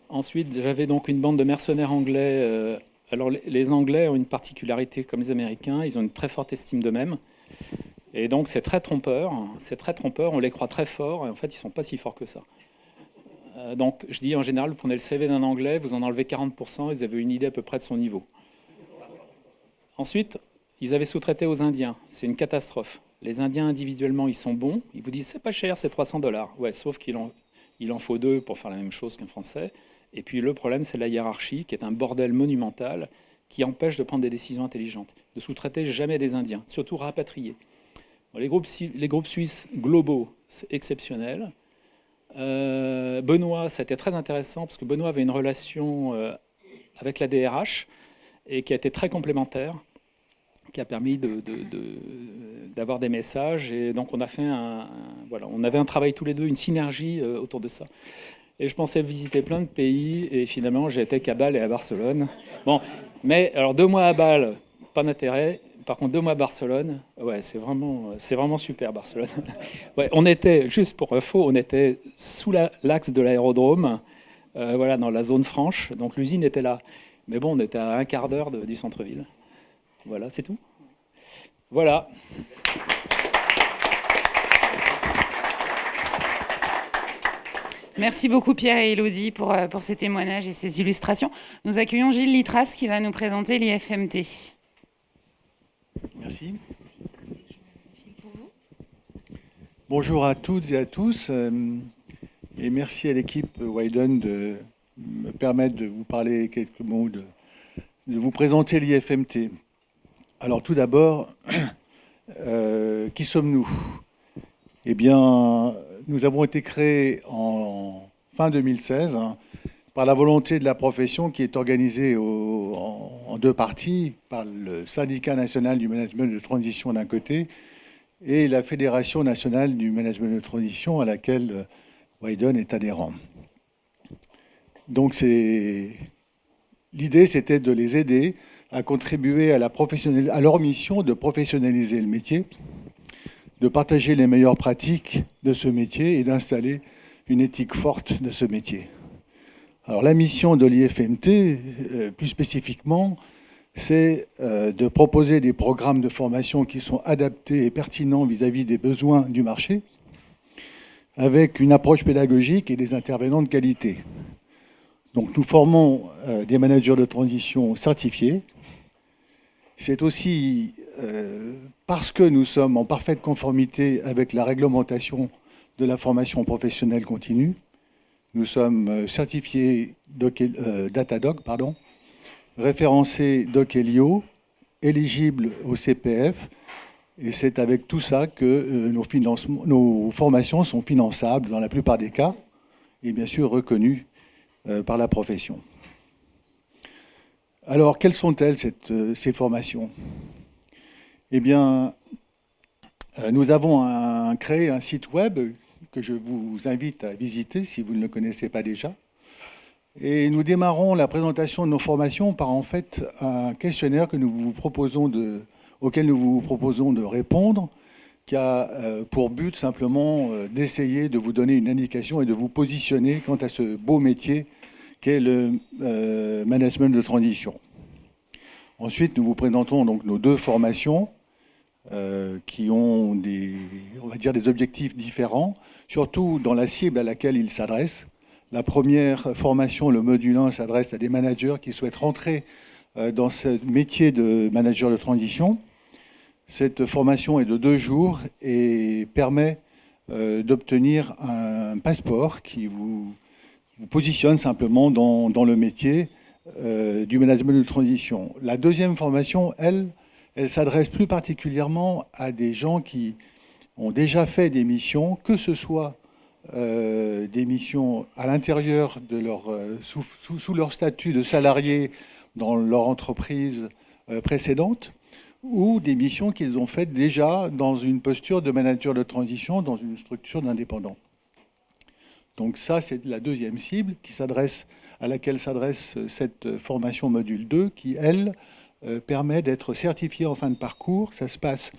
Ensuite, j'avais donc une bande de mercenaires anglais. Alors, les Anglais ont une particularité comme les Américains, ils ont une très forte estime d'eux-mêmes. Et donc, c'est très trompeur, on les croit très forts et en fait, ils ne sont pas si forts que ça. Donc, je dis en général, vous prenez le CV d'un Anglais, vous en enlevez 40%, vous avez une idée à peu près de son niveau. Ensuite, ils avaient sous-traité aux Indiens. C'est une catastrophe. Les Indiens, individuellement, ils sont bons. Ils vous disent, c'est pas cher, c'est $300. Ouais, sauf qu'il en faut 2 pour faire la même chose qu'un Français. Et puis le problème, c'est la hiérarchie, qui est un bordel monumental, qui empêche de prendre des décisions intelligentes. Ne sous-traitez jamais des Indiens, surtout rapatriés. Bon, les groupes suisses globaux, c'est exceptionnel. Benoît, ça a été très intéressant, parce que Benoît avait une relation avec la DRH, et qui a été très complémentaire, qui a permis d'avoir des messages. Et donc, on a fait on avait un travail tous les deux, une synergie autour de ça. Et je pensais visiter plein de pays. Et finalement, j'ai été qu'à Bâle et à Barcelone. Bon, mais alors 2 mois à Bâle, pas d'intérêt. Par contre, 2 mois à Barcelone, ouais, c'est vraiment super, Barcelone. Ouais, on était, juste pour info, on était sous l'axe de l'aérodrome, dans la zone franche. Donc, l'usine était là. Mais bon, on était à un quart d'heure du centre-ville. Voilà, c'est tout. Voilà. Merci beaucoup Pierre et Elodie pour ces témoignages et ces illustrations. Nous accueillons Gilles Litras qui va nous présenter l'IFMT. Merci. Bonjour à toutes et à tous et merci à l'équipe Widen de me permettre de vous parler quelques mots, de vous présenter l'IFMT. Alors tout d'abord, qui sommes-nous? Eh bien, nous avons été créés en fin 2016 par la volonté de la profession qui est organisée en deux parties, par le Syndicat national du management de transition d'un côté et la Fédération nationale du management de transition à laquelle Widen est adhérent. Donc l'idée, c'était de les aider à contribuer à leur mission de professionnaliser le métier, de partager les meilleures pratiques de ce métier et d'installer une éthique forte de ce métier. Alors la mission de l'IFMT, plus spécifiquement, c'est de proposer des programmes de formation qui sont adaptés et pertinents vis-à-vis des besoins du marché, avec une approche pédagogique et des intervenants de qualité. Donc nous formons des managers de transition certifiés. C'est aussi parce que nous sommes en parfaite conformité avec la réglementation de la formation professionnelle continue. Nous sommes certifiés Datadoc, référencés Dochelio, éligibles au CPF, et c'est avec tout ça que nos formations sont finançables dans la plupart des cas, et bien sûr reconnues par la profession. Alors, quelles sont-elles, ces formations? Eh bien, nous avons créé un site web que je vous invite à visiter si vous ne le connaissez pas déjà. Et nous démarrons la présentation de nos formations par en fait un questionnaire auquel nous vous proposons de répondre, qui a pour but simplement d'essayer de vous donner une indication et de vous positionner quant à ce beau métier qu'est le management de transition. Ensuite, nous vous présentons donc nos deux formations qui ont des objectifs différents, surtout dans la cible à laquelle ils s'adressent. La première formation, le module 1, s'adresse à des managers qui souhaitent rentrer dans ce métier de manager de transition. Cette formation est de 2 jours et permet d'obtenir un passeport qui vous positionne simplement dans le métier du management de transition. La deuxième formation, elle s'adresse plus particulièrement à des gens qui ont déjà fait des missions, que ce soit des missions à l'intérieur de sous leur statut de salarié dans leur entreprise précédente, ou des missions qu'ils ont faites déjà dans une posture de manager de transition, dans une structure d'indépendant. Donc ça, c'est la deuxième cible à laquelle s'adresse cette formation module 2, qui, elle, permet d'être certifié en fin de parcours. Ça se passe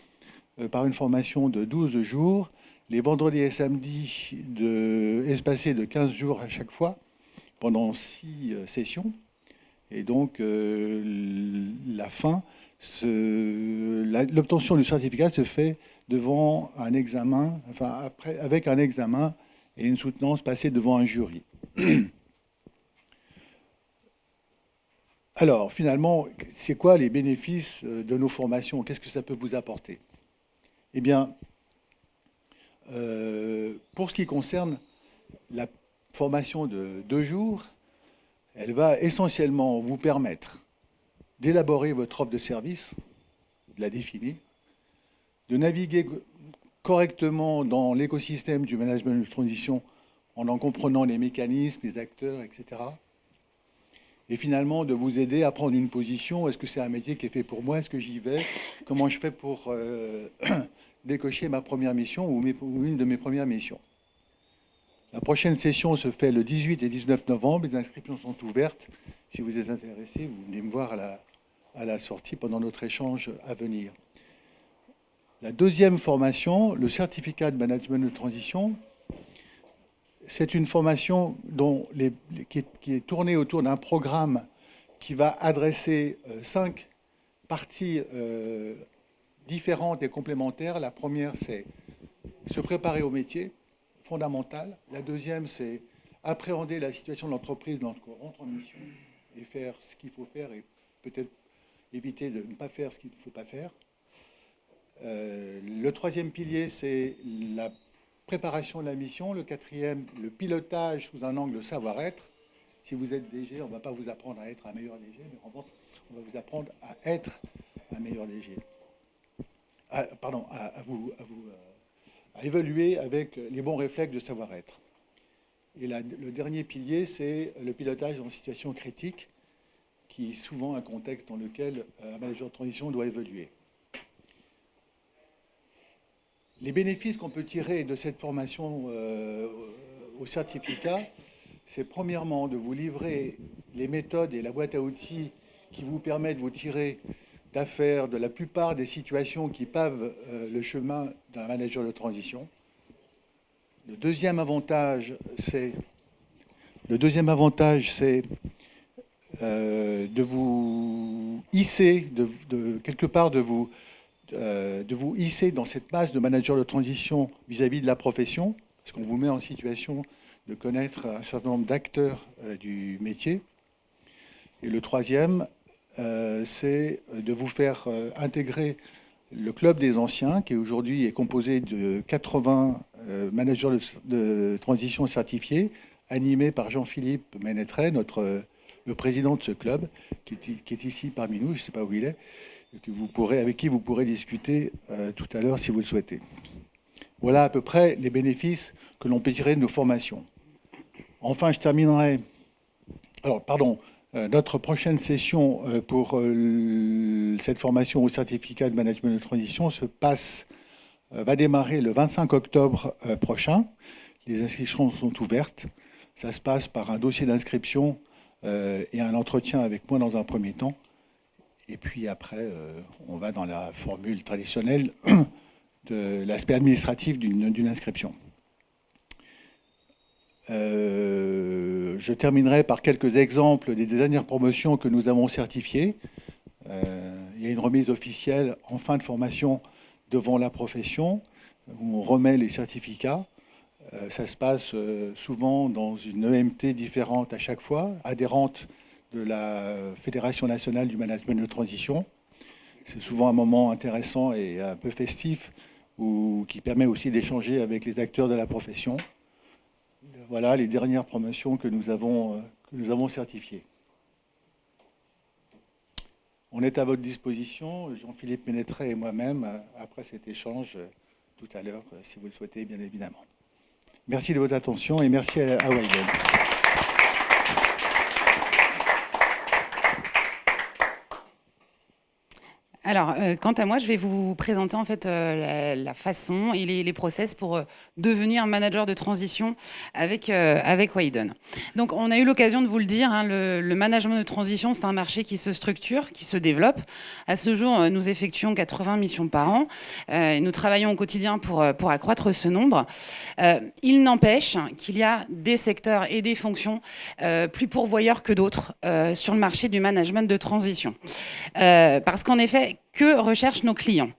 par une formation de 12 jours, les vendredis et samedis espacés de 15 jours à chaque fois, pendant 6 sessions. Et donc, l'obtention du certificat se fait devant un examen, avec un examen et une soutenance passée devant un jury. Alors, finalement, c'est quoi les bénéfices de nos formations? Qu'est-ce que ça peut vous apporter? Eh bien, pour ce qui concerne la formation de 2 jours, elle va essentiellement vous permettre d'élaborer votre offre de service, de la définir, de naviguer correctement dans l'écosystème du management de transition en comprenant les mécanismes, les acteurs, etc. Et finalement, de vous aider à prendre une position. Est-ce que c'est un métier qui est fait pour moi? Est-ce que j'y vais? Comment je fais pour décocher ma première mission ou une de mes premières missions? La prochaine session se fait le 18 et 19 novembre. Les inscriptions sont ouvertes. Si vous êtes intéressé, vous venez me voir à la sortie pendant notre échange à venir. La deuxième formation, le certificat de management de transition, c'est une formation qui est tournée autour d'un programme qui va adresser 5 parties différentes et complémentaires. La première, c'est se préparer au métier, fondamental. La deuxième, c'est appréhender la situation de l'entreprise lorsqu'on rentre en mission et faire ce qu'il faut faire et peut-être éviter de ne pas faire ce qu'il ne faut pas faire. Le troisième pilier, c'est la préparation de la mission. Le quatrième, le pilotage sous un angle de savoir-être. Si vous êtes DG, on ne va pas vous apprendre à être un meilleur DG, mais en revanche, on va vous apprendre à être un meilleur DG. À évoluer avec les bons réflexes de savoir-être. Et le dernier pilier, c'est le pilotage en situation critique, qui est souvent un contexte dans lequel un manager de transition doit évoluer. Les bénéfices qu'on peut tirer de cette formation au certificat, c'est premièrement de vous livrer les méthodes et la boîte à outils qui vous permettent de vous tirer d'affaire de la plupart des situations qui pavent le chemin d'un manager de transition. Le deuxième avantage, c'est de vous hisser, quelque part de vous hisser dans cette masse de managers de transition vis-à-vis de la profession, parce qu'on vous met en situation de connaître un certain nombre d'acteurs du métier. Et le troisième, c'est de vous faire intégrer le club des anciens, qui aujourd'hui est composé de 80 managers de transition certifiés, animés par Jean-Philippe Ménétret, le président de ce club, qui est ici parmi nous, je ne sais pas où il est, avec qui vous pourrez discuter tout à l'heure si vous le souhaitez. Voilà à peu près les bénéfices que l'on peut tirer de nos formations. Enfin, je terminerai... notre prochaine session pour cette formation au certificat de management de transition va démarrer le 25 octobre prochain. Les inscriptions sont ouvertes. Ça se passe par un dossier d'inscription et un entretien avec moi dans un premier temps. Et puis après, on va dans la formule traditionnelle de l'aspect administratif d'une inscription. Je terminerai par quelques exemples des dernières promotions que nous avons certifiées. Il y a une remise officielle en fin de formation devant la profession, où on remet les certificats. Ça se passe souvent dans une EMT différente à chaque fois, adhérente de la Fédération nationale du management de transition. C'est souvent un moment intéressant et un peu festif, qui permet aussi d'échanger avec les acteurs de la profession. Voilà les dernières promotions que nous avons certifiées. On est à votre disposition, Jean-Philippe Ménétret et moi-même, après cet échange tout à l'heure, si vous le souhaitez, bien évidemment. Merci de votre attention et merci à Widen. Alors, quant à moi, je vais vous présenter en fait la façon et les process pour devenir manager de transition avec Widen. Donc, on a eu l'occasion de vous le dire, hein, le management de transition, c'est un marché qui se structure, qui se développe. À ce jour, nous effectuons 80 missions par an. Et nous travaillons au quotidien pour accroître ce nombre. Il n'empêche qu'il y a des secteurs et des fonctions plus pourvoyeurs que d'autres sur le marché du management de transition. Parce qu'en effet, que recherchent nos clients?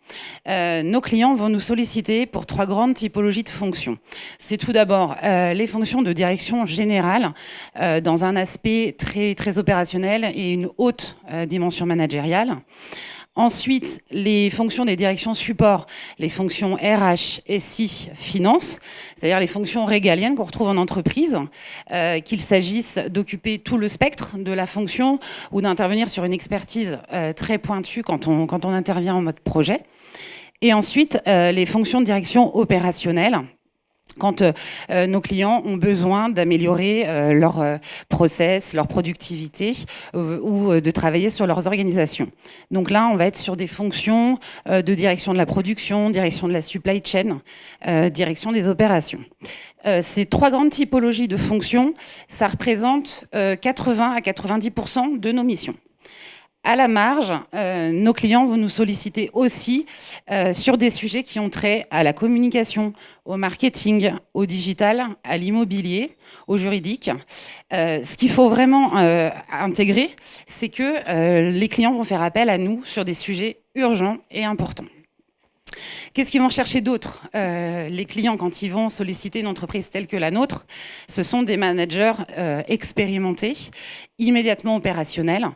Nos clients vont nous solliciter pour 3 grandes typologies de fonctions. C'est tout d'abord les fonctions de direction générale dans un aspect très, très opérationnel et une haute dimension managériale. Ensuite, les fonctions des directions support, les fonctions RH, SI, finance, c'est-à-dire les fonctions régaliennes qu'on retrouve en entreprise, qu'il s'agisse d'occuper tout le spectre de la fonction ou d'intervenir sur une expertise très pointue quand on intervient en mode projet. Et ensuite, les fonctions de direction opérationnelle, quand nos clients ont besoin d'améliorer leur process, leur productivité ou de travailler sur leurs organisations. Donc là, on va être sur des fonctions de direction de la production, direction de la supply chain, direction des opérations. Ces 3 grandes typologies de fonctions, ça représente 80 à 90% de nos missions. À la marge, nos clients vont nous solliciter aussi sur des sujets qui ont trait à la communication, au marketing, au digital, à l'immobilier, au juridique. Ce qu'il faut vraiment intégrer, c'est que les clients vont faire appel à nous sur des sujets urgents et importants. Qu'est-ce qu'ils vont chercher d'autre les clients quand ils vont solliciter une entreprise telle que la nôtre? Ce sont des managers expérimentés, immédiatement opérationnels,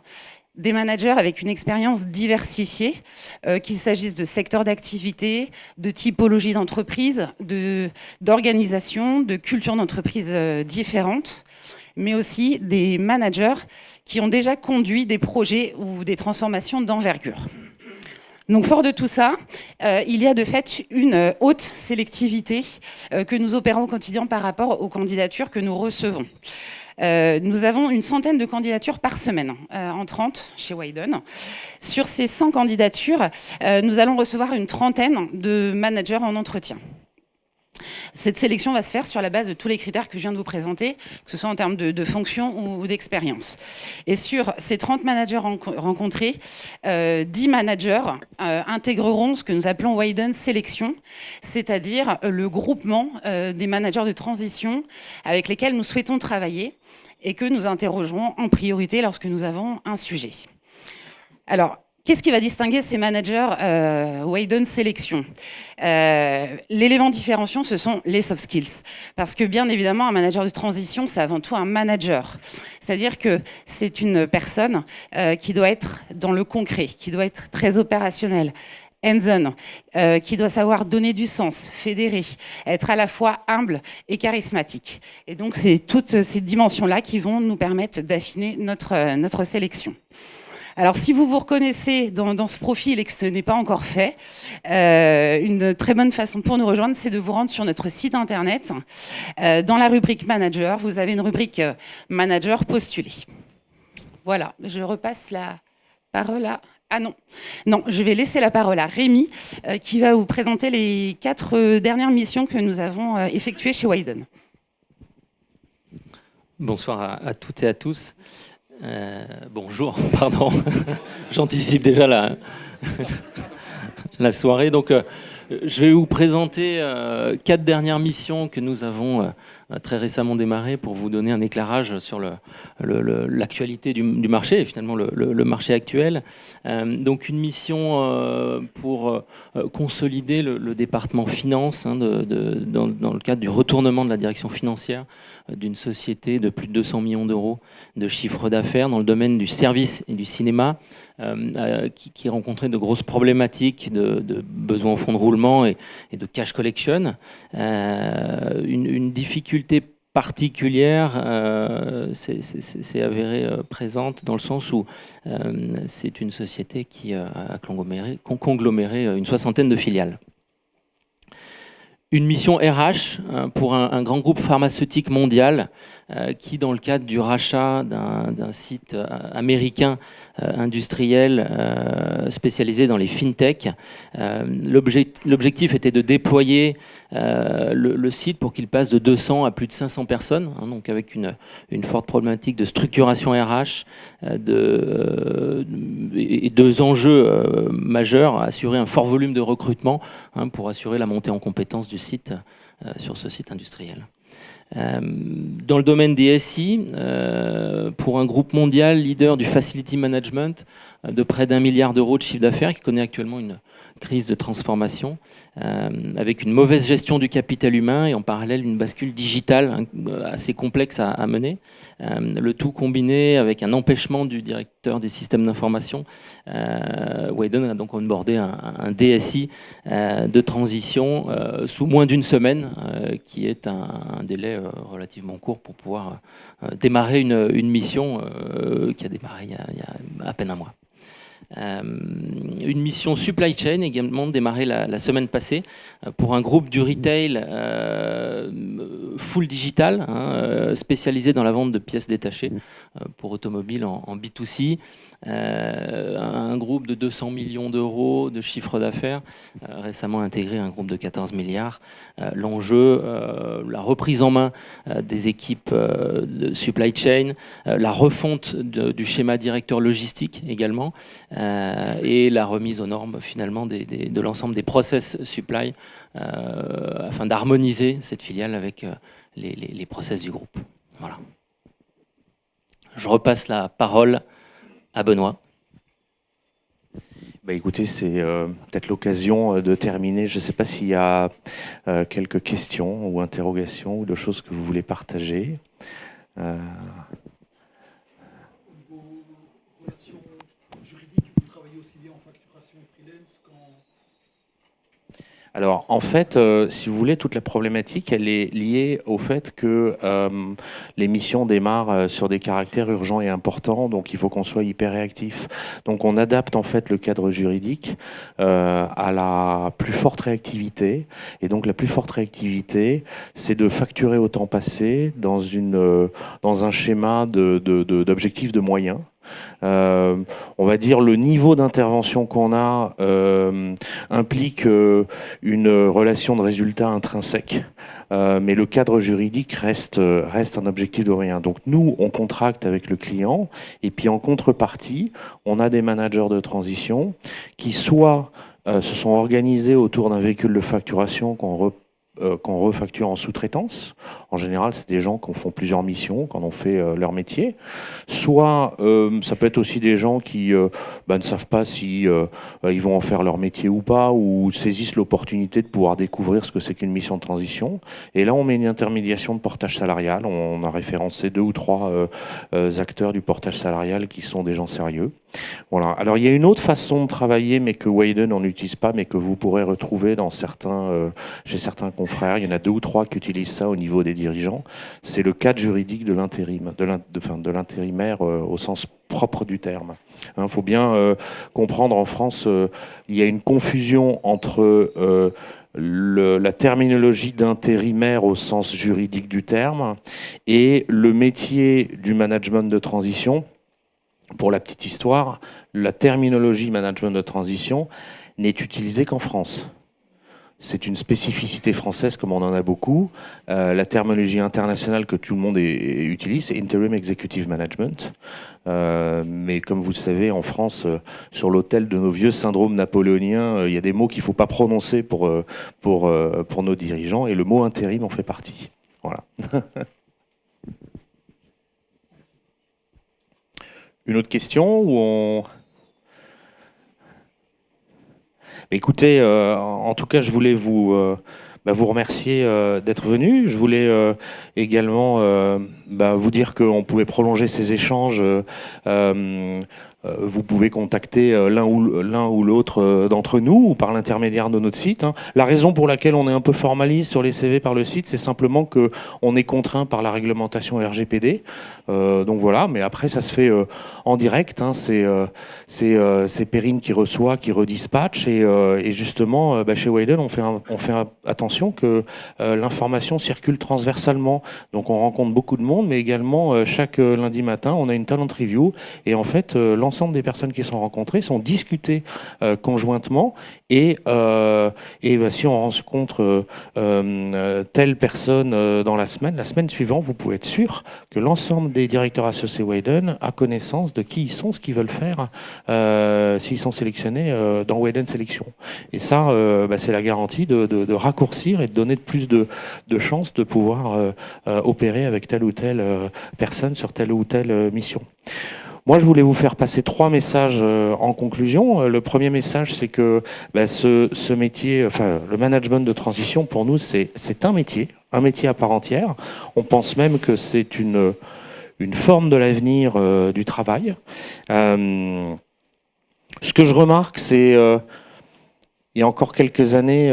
des managers avec une expérience diversifiée, qu'il s'agisse de secteurs d'activité, de typologie d'entreprise, d'organisation, de culture d'entreprise différentes, mais aussi des managers qui ont déjà conduit des projets ou des transformations d'envergure. Donc, fort de tout ça, il y a de fait une haute sélectivité que nous opérons au quotidien par rapport aux candidatures que nous recevons. Nous avons une centaine de candidatures par semaine, en 30 chez Widen. Sur ces 100 candidatures, nous allons recevoir une trentaine de managers en entretien. Cette sélection va se faire sur la base de tous les critères que je viens de vous présenter, que ce soit en termes de fonction ou d'expérience. Et sur ces 30 managers rencontrés, 10 managers intégreront ce que nous appelons Widen Sélection, c'est-à-dire le groupement des managers de transition avec lesquels nous souhaitons travailler et que nous interrogerons en priorité lorsque nous avons un sujet. Alors, qu'est-ce qui va distinguer ces managers Widen Sélection? L'élément différenciant, ce sont les soft skills. Parce que bien évidemment, un manager de transition, c'est avant tout un manager. C'est-à-dire que c'est une personne qui doit être dans le concret, qui doit être très opérationnelle, hands-on, qui doit savoir donner du sens, fédérer, être à la fois humble et charismatique. Et donc, c'est toutes ces dimensions-là qui vont nous permettre d'affiner notre sélection. Alors, si vous vous reconnaissez dans ce profil et que ce n'est pas encore fait, une très bonne façon pour nous rejoindre, c'est de vous rendre sur notre site internet. Dans la rubrique Manager, vous avez une rubrique Manager postulé. Voilà, je repasse la parole à... Ah non, je vais laisser la parole à Rémi, qui va vous présenter les 4 dernières missions que nous avons effectuées chez Widen. Bonsoir à toutes et à tous. Bonjour, pardon, j'anticipe déjà la soirée. Donc, je vais vous présenter 4 dernières missions que nous avons très récemment démarrées pour vous donner un éclairage sur l'actualité du marché et finalement le marché actuel. Donc, une mission pour consolider le département finance dans le cadre du retournement de la direction financière d'une société de plus de 200 millions d'euros de chiffre d'affaires dans le domaine du service et du cinéma, qui rencontrait de grosses problématiques de besoins au fonds de roulement et de cash collection. Une difficulté particulière s'est avérée présente dans le sens où c'est une société qui a congloméré une soixantaine de filiales. Une mission RH pour un grand groupe pharmaceutique mondial qui, dans le cadre du rachat d'un site américain industriel spécialisé dans les fintech, l'objectif était de déployer le site pour qu'il passe de 200 à plus de 500 personnes, donc avec une forte problématique de structuration RH et 2 enjeux majeurs: assurer un fort volume de recrutement pour assurer la montée en compétences du site sur ce site industriel. Dans le domaine des SI, pour un groupe mondial leader du facility management de près d'1 milliard d'euros de chiffre d'affaires, qui connaît actuellement une crise de transformation, avec une mauvaise gestion du capital humain et en parallèle une bascule digitale assez complexe à mener. Le tout combiné avec un empêchement du directeur des systèmes d'information. Widen a donc onboardé un DSI de transition sous moins d'1 semaine, qui est un délai relativement court pour pouvoir démarrer une mission qui a démarré il y a à peine un mois. Une mission supply chain également démarrée la semaine passée pour un groupe du retail full digital, spécialisé dans la vente de pièces détachées pour automobiles en B2C. Un groupe de 200 millions d'euros de chiffre d'affaires, récemment intégré un groupe de 14 milliards. L'enjeu, la reprise en main des équipes de supply chain, la refonte du schéma directeur logistique également, et la remise aux normes finalement de l'ensemble des process supply afin d'harmoniser cette filiale avec les process du groupe. Voilà. Je repasse la parole à Benoît. Écoutez, c'est peut-être l'occasion de terminer. Je ne sais pas s'il y a quelques questions ou interrogations ou de choses que vous voulez partager. Vos relations juridiques, vous travaillez aussi bien en facturation freelance qu'en... Alors, en fait, si vous voulez, toute la problématique, elle est liée au fait que les missions démarrent sur des caractères urgents et importants, donc il faut qu'on soit hyper réactif. Donc, on adapte en fait le cadre juridique à la plus forte réactivité. Et donc, la plus forte réactivité, c'est de facturer au temps passé dans un schéma d'objectifs de moyens. On va dire le niveau d'intervention qu'on a implique une relation de résultat intrinsèque, mais le cadre juridique reste un objectif de moyen. Donc nous, on contracte avec le client, et puis en contrepartie, on a des managers de transition qui soit se sont organisés autour d'un véhicule de facturation qu'on refacture en sous-traitance. En général, c'est des gens qui font plusieurs missions, qui en ont fait leur métier. Soit, ça peut être aussi des gens qui ne savent pas si ils vont en faire leur métier ou pas, ou saisissent l'opportunité de pouvoir découvrir ce que c'est qu'une mission de transition. Et là, on met une intermédiation de portage salarial. On a référencé 2 ou 3 acteurs du portage salarial qui sont des gens sérieux. Voilà. Alors, il y a une autre façon de travailler, mais que Wayden n'en utilise pas, mais que vous pourrez retrouver dans chez certains confrères. Il y en a 2 ou 3 qui utilisent ça au niveau des dirigeants. C'est le cadre juridique de l'intérim, de l'intérimaire au sens propre du terme. Il faut bien comprendre, en France, il y a une confusion entre la terminologie d'intérimaire au sens juridique du terme et le métier du management de transition. Pour la petite histoire, la terminologie management de transition n'est utilisée qu'en France. C'est une spécificité française, comme on en a beaucoup. La terminologie internationale que tout le monde utilise, c'est Interim Executive Management. Mais comme vous le savez, en France, sur l'autel de nos vieux syndromes napoléoniens, il y a des mots qu'il ne faut pas prononcer pour nos dirigeants, et le mot intérim en fait partie. Voilà. Une autre question où on... Écoutez, en tout cas, je voulais vous remercier d'être venu. Je voulais également vous dire qu'on pouvait prolonger ces échanges. Vous pouvez contacter l'un ou l'autre d'entre nous ou par l'intermédiaire de notre site. La raison pour laquelle on est un peu formaliste sur les CV par le site, c'est simplement qu'on est contraint par la réglementation RGPD. Donc voilà, mais après ça se fait en direct. C'est Perrine qui reçoit, qui redispatche. Et justement, chez Wayden, on fait attention que l'information circule transversalement. Donc on rencontre beaucoup de monde, mais également chaque lundi matin, on a une talent review. Et en fait, l'ensemble des personnes qui sont rencontrées sont discutées conjointement. Et si on rencontre telle personne dans la semaine suivante, vous pouvez être sûr que l'ensemble des directeurs associés Wayden a connaissance de qui ils sont, ce qu'ils veulent faire, s'ils sont sélectionnés dans Wayden Sélection. Et ça, c'est la garantie de raccourcir et de donner plus de chances de pouvoir opérer avec telle ou telle personne sur telle ou telle mission. Moi, je voulais vous faire passer 3 messages en conclusion. Le premier message, c'est que ce métier, le management de transition, pour nous, c'est un métier à part entière. On pense même que c'est une forme de l'avenir du travail. Ce que je remarque, c'est il y a encore quelques années,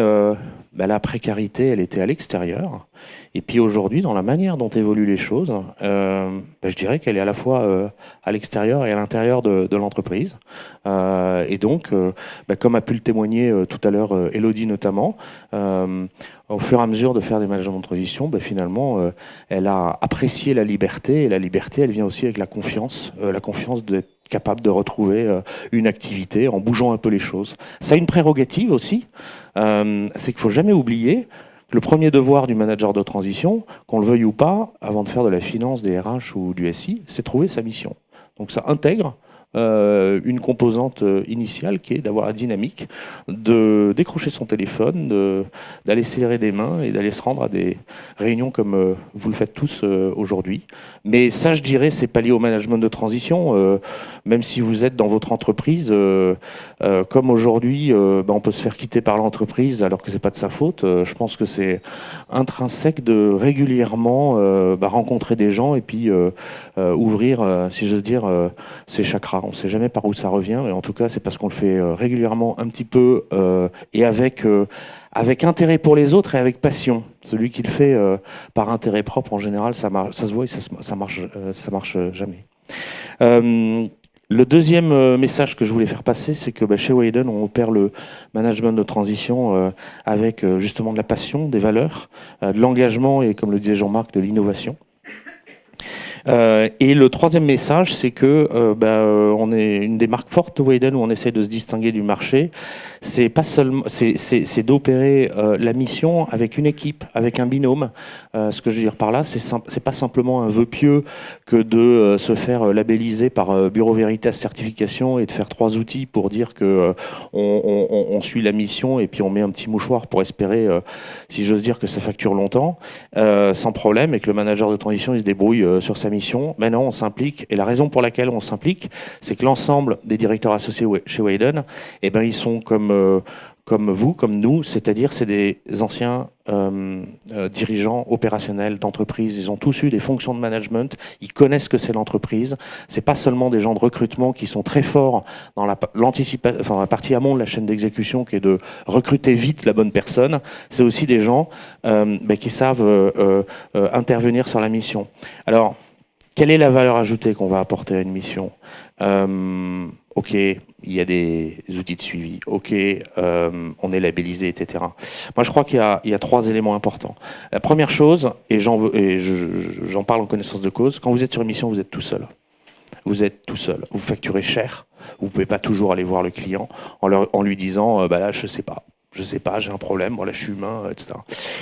la précarité, elle était à l'extérieur. Et puis aujourd'hui, dans la manière dont évoluent les choses, je dirais qu'elle est à la fois à l'extérieur et à l'intérieur de l'entreprise. Et donc, comme a pu le témoigner tout à l'heure Elodie notamment, au fur et à mesure de faire des managements de transition, finalement, elle a apprécié la liberté. Et la liberté, elle vient aussi avec la confiance d'être capable de retrouver une activité en bougeant un peu les choses. Ça a une prérogative aussi, c'est qu'il ne faut jamais oublier le premier devoir du manager de transition, qu'on le veuille ou pas, avant de faire de la finance, des RH ou du SI, c'est trouver sa mission. Donc ça intègre une composante initiale qui est d'avoir la dynamique de décrocher son téléphone, d'aller serrer des mains et d'aller se rendre à des réunions comme vous le faites tous aujourd'hui. Mais ça, je dirais, c'est pas lié au management de transition. Même si vous êtes dans votre entreprise, comme aujourd'hui, on peut se faire quitter par l'entreprise alors que c'est pas de sa faute. Je pense que c'est intrinsèque de régulièrement rencontrer des gens et puis ouvrir, si j'ose dire, ses chakras. On ne sait jamais par où ça revient, et en tout cas, c'est parce qu'on le fait régulièrement un petit peu et avec intérêt pour les autres et avec passion. Celui qui le fait par intérêt propre, en général, ça se voit et ça marche jamais. Le deuxième message que je voulais faire passer, c'est que chez Wayden, on opère le management de transition avec justement de la passion, des valeurs, de l'engagement et, comme le disait Jean-Marc, de l'innovation. Et le troisième message, c'est que on est une des marques fortes de Wayden où on essaie de se distinguer du marché. C'est pas seulement, c'est d'opérer la mission avec une équipe, avec un binôme. Ce que je veux dire par là, c'est pas simplement un vœu pieux que de se faire labelliser par Bureau Veritas Certification et de faire 3 outils pour dire que on suit la mission et puis on met un petit mouchoir pour espérer, si j'ose dire, que ça facture longtemps, sans problème, et que le manager de transition il se débrouille sur sa mission. Maintenant, on s'implique, et la raison pour laquelle on s'implique, c'est que l'ensemble des directeurs associés chez Wayden, ils sont comme vous, comme nous, c'est-à-dire c'est des anciens dirigeants opérationnels d'entreprise. Ils ont tous eu des fonctions de management, ils connaissent ce que c'est l'entreprise. C'est pas seulement des gens de recrutement qui sont très forts dans la partie amont de la chaîne d'exécution, qui est de recruter vite la bonne personne. C'est aussi des gens qui savent intervenir sur la mission. Alors, quelle est la valeur ajoutée qu'on va apporter à une mission ? Ok, il y a des outils de suivi. Ok, on est labellisé, etc. Moi, je crois qu'il y a 3 éléments importants. La première chose, et j'en parle en connaissance de cause, quand vous êtes sur une mission, vous êtes tout seul. Vous êtes tout seul. Vous facturez cher. Vous ne pouvez pas toujours aller voir le client en lui disant là, je sais pas, j'ai un problème, voilà, je suis humain, etc.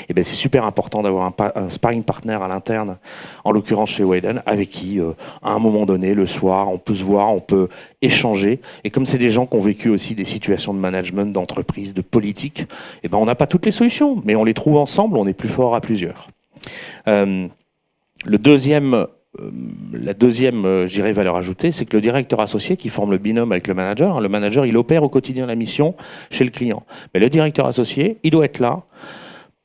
Et c'est super important d'avoir un sparring partner à l'interne, en l'occurrence chez Wayden, avec qui, à un moment donné, le soir, on peut se voir, on peut échanger. Et comme c'est des gens qui ont vécu aussi des situations de management, d'entreprise, de politique, on n'a pas toutes les solutions, mais on les trouve ensemble, on est plus fort à plusieurs. La deuxième, je dirais, valeur ajoutée, c'est que le directeur associé qui forme le binôme avec le manager, il opère au quotidien la mission chez le client. Mais le directeur associé, il doit être là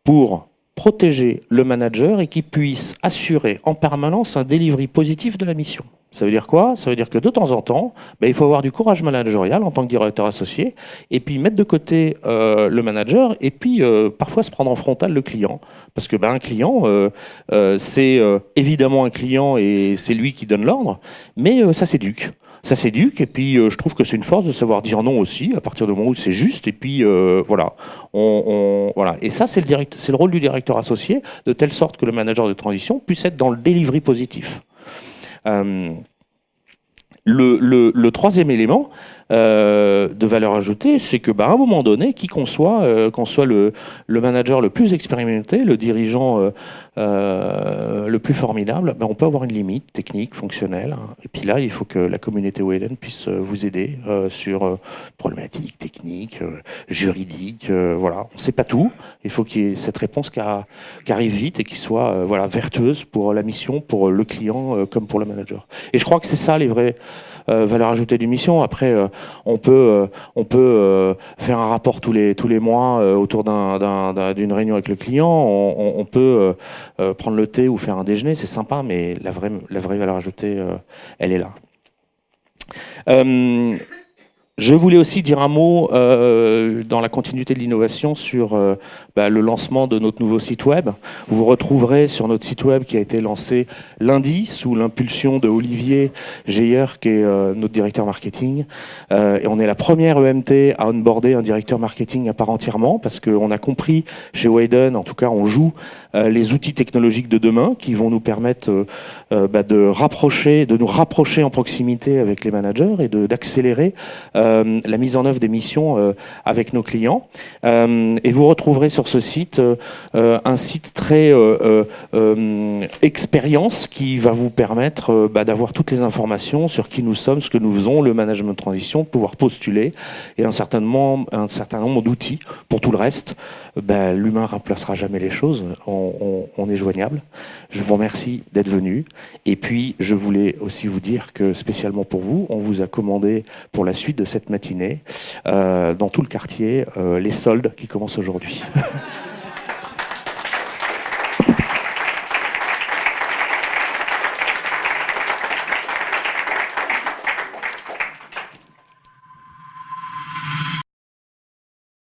pour protéger le manager et qu'il puisse assurer en permanence un delivery positif de la mission. Ça veut dire quoi ? Ça veut dire que de temps en temps, il faut avoir du courage managérial en tant que directeur associé et puis mettre de côté le manager et puis parfois se prendre en frontal le client. Parce que un client, c'est évidemment un client et c'est lui qui donne l'ordre, mais ça s'éduque. Ça s'éduque et puis je trouve que c'est une force de savoir dire non aussi à partir du moment où c'est juste et puis voilà. Voilà. Et ça, c'est le rôle du directeur associé, de telle sorte que le manager de transition puisse être dans le delivery positif. Le troisième élément de valeur ajoutée, c'est que à un moment donné, qui qu'on soit le manager le plus expérimenté, le dirigeant le plus formidable, on peut avoir une limite technique, fonctionnelle. Et puis là, il faut que la communauté Wayden puisse vous aider sur problématiques techniques, juridiques. Voilà, on ne sait pas tout. Il faut qu'il y ait cette réponse qui arrive vite et qui soit vertueuse pour la mission, pour le client comme pour le manager. Et je crois que c'est ça les vraies valeurs ajoutées d'une mission. Après, on peut faire un rapport tous les mois autour d'une réunion avec le client. On peut prendre le thé ou faire un déjeuner, c'est sympa, mais la vraie valeur ajoutée, elle est là. Je voulais aussi dire un mot dans la continuité de l'innovation sur le lancement de notre nouveau site web. Vous retrouverez sur notre site web qui a été lancé lundi sous l'impulsion de Olivier Geyer, qui est notre directeur marketing. Et on est la première EMT à onboarder un directeur marketing à part entièrement parce qu'on a compris chez Wayden, en tout cas on joue les outils technologiques de demain qui vont nous permettre de nous rapprocher en proximité avec les managers et d'accélérer la mise en œuvre des missions avec nos clients. Et vous retrouverez sur ce site un site très expérience qui va vous permettre d'avoir toutes les informations sur qui nous sommes, ce que nous faisons, le management de transition, de pouvoir postuler et un certain nombre d'outils. Pour tout le reste, l'humain remplacera jamais les choses, on est joignable. Je vous remercie d'être venu. Et puis, je voulais aussi vous dire que, spécialement pour vous, on vous a commandé pour la suite de cette matinée, dans tout le quartier, les soldes qui commencent aujourd'hui.